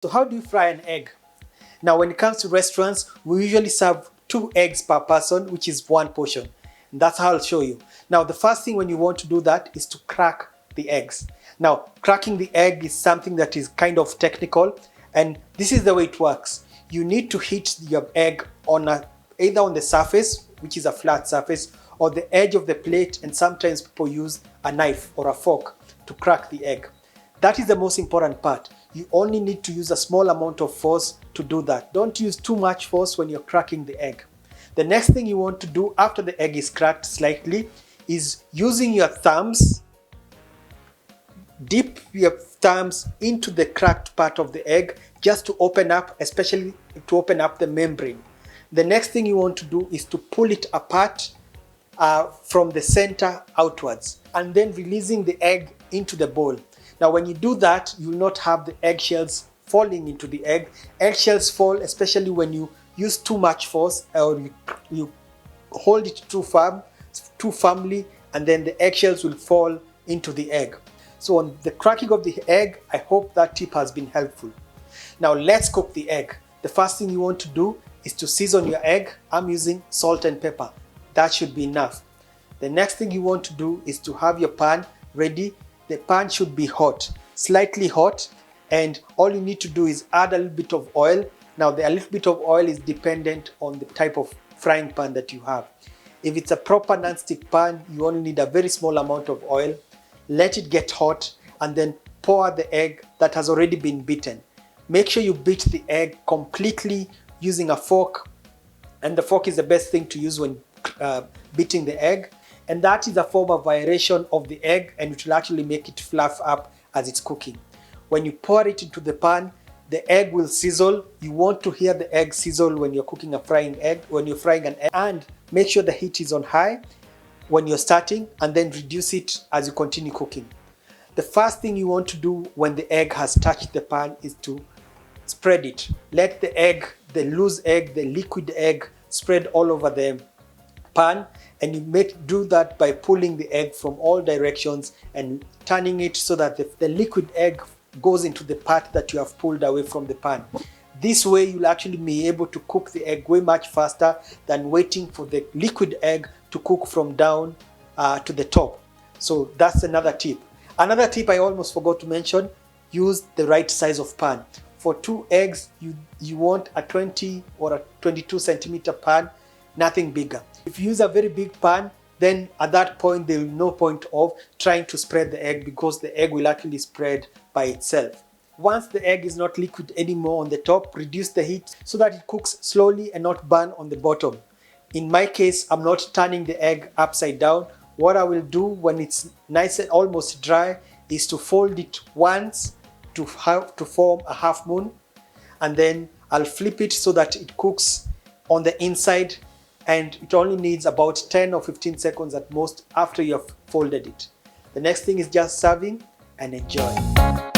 So how do you fry an egg? Now when it comes to restaurants, we usually serve 2 eggs per person, which is 1 portion. And that's how I'll show you. Now the first thing when you want to do that is to crack the eggs. Now cracking the egg is something that is kind of technical, and this is the way it works. You need to hit your egg on either on the surface, which is a flat surface, or the edge of the plate, and sometimes people use a knife or a fork to crack the egg. That is the most important part. You only need to use a small amount of force to do that. Don't use too much force when you're cracking the egg. The next thing you want to do after the egg is cracked slightly is using your thumbs, dip your thumbs into the cracked part of the egg just to open up, especially to open up the membrane. The next thing you want to do is to pull it apart from the center outwards, and then releasing the egg into the bowl. Now when you do that, you will not have the eggshells falling into the egg. Eggshells fall especially when you use too much force, or you hold it too firmly, and then the eggshells will fall into the egg. So on the cracking of the egg, I hope that tip has been helpful. Now let's cook the egg. The first thing you want to do is to season your egg. I'm using salt and pepper. That should be enough. The next thing you want to do is to have your pan ready. The pan should be hot, slightly hot, and all you need to do is add a little bit of oil. Now a little bit of oil is dependent on the type of frying pan that you have. If it's a proper non-stick pan, you only need a very small amount of oil. Let it get hot and then pour the egg that has already been beaten. Make sure you beat the egg completely using a fork, and the fork is the best thing to use when beating the egg. And that is a form of aeration of the egg, and it will actually make it fluff up as it's cooking. When you pour it into the pan, the egg will sizzle. You want to hear the egg sizzle when you're cooking when you're frying an egg. And make sure the heat is on high when you're starting, and then reduce it as you continue cooking. The first thing you want to do when the egg has touched the pan is to spread it. Let the egg, the loose egg, the liquid egg spread all over the pan, and you do that by pulling the egg from all directions and turning it so that the liquid egg goes into the part that you have pulled away from the pan. This way you'll actually be able to cook the egg way much faster than waiting for the liquid egg to cook from down to the top. So that's another tip. Another tip I almost forgot to mention: use the right size of pan. For 2 eggs, you want a 20 or a 22 centimeter pan, nothing bigger. If you use a very big pan, then at that point there will be no point of trying to spread the egg, because the egg will actually spread by itself. Once the egg is not liquid anymore on the top, reduce the heat so that it cooks slowly and not burn on the bottom. In my case, I'm not turning the egg upside down. What I will do when it's nice and almost dry is to fold it once to form a half moon, and then I'll flip it so that it cooks on the inside, and it only needs about 10 or 15 seconds at most after you have folded it. The next thing is just serving and enjoy.